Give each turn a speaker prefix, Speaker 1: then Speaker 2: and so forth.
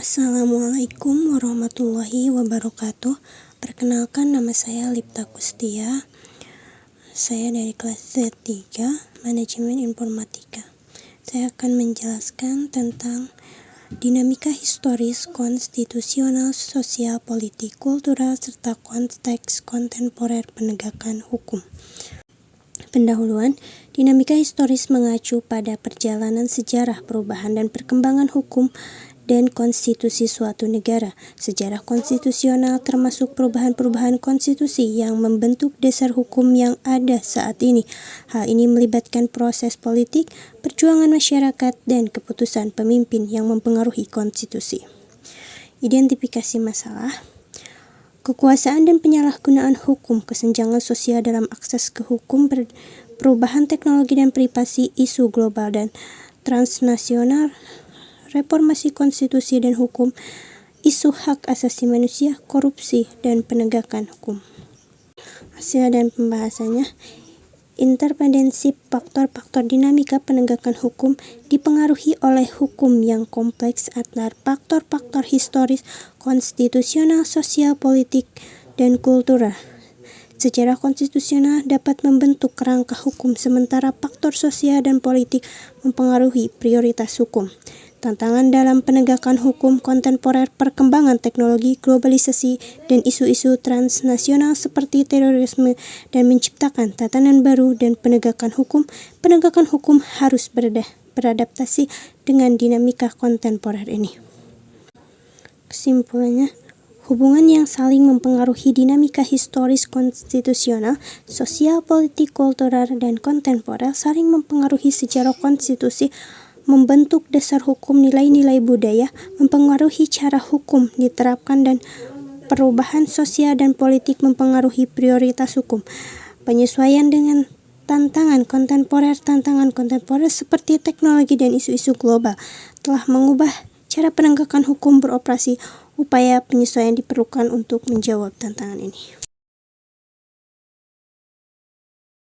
Speaker 1: Assalamualaikum warahmatullahi wabarakatuh. Perkenalkan, nama saya Lipta Kustia. Saya dari kelas Z3 Manajemen Informatika. Saya akan menjelaskan tentang dinamika historis, konstitusional, sosial, politik, kultural, serta konteks kontemporer penegakan hukum. Pendahuluan, dinamika historis mengacu pada perjalanan sejarah, perubahan dan perkembangan hukum dan konstitusi suatu negara. Sejarah konstitusional termasuk perubahan-perubahan konstitusi yang membentuk dasar hukum yang ada saat ini. Hal ini melibatkan proses politik, perjuangan masyarakat, dan keputusan pemimpin yang mempengaruhi konstitusi. Identifikasi masalah, kekuasaan dan penyalahgunaan hukum, kesenjangan sosial dalam akses ke hukum, perubahan teknologi dan privasi, isu global dan transnasional, reformasi konstitusi dan hukum, isu hak asasi manusia, korupsi, dan penegakan hukum. Hasil dan pembahasannya, interdependensi faktor-faktor dinamika penegakan hukum dipengaruhi oleh hukum yang kompleks antar faktor-faktor historis, konstitusional, sosial, politik, dan kultural. Sejarah konstitusional dapat membentuk kerangka hukum, sementara faktor sosial dan politik mempengaruhi prioritas hukum. Tantangan dalam penegakan hukum kontemporer, perkembangan teknologi, globalisasi, dan isu-isu transnasional seperti terorisme dan menciptakan tatanan baru dan penegakan hukum harus beradaptasi dengan dinamika kontemporer ini. Kesimpulannya, hubungan yang saling mempengaruhi dinamika historis, konstitusional, sosial, politik, kultural, dan kontemporer saling mempengaruhi sejarah konstitusi, membentuk dasar hukum, nilai-nilai budaya, mempengaruhi cara hukum diterapkan, dan perubahan sosial dan politik mempengaruhi prioritas hukum. Penyesuaian dengan tantangan kontemporer seperti teknologi dan isu-isu global telah mengubah cara penegakan hukum beroperasi. Upaya penyesuaian diperlukan untuk menjawab tantangan ini.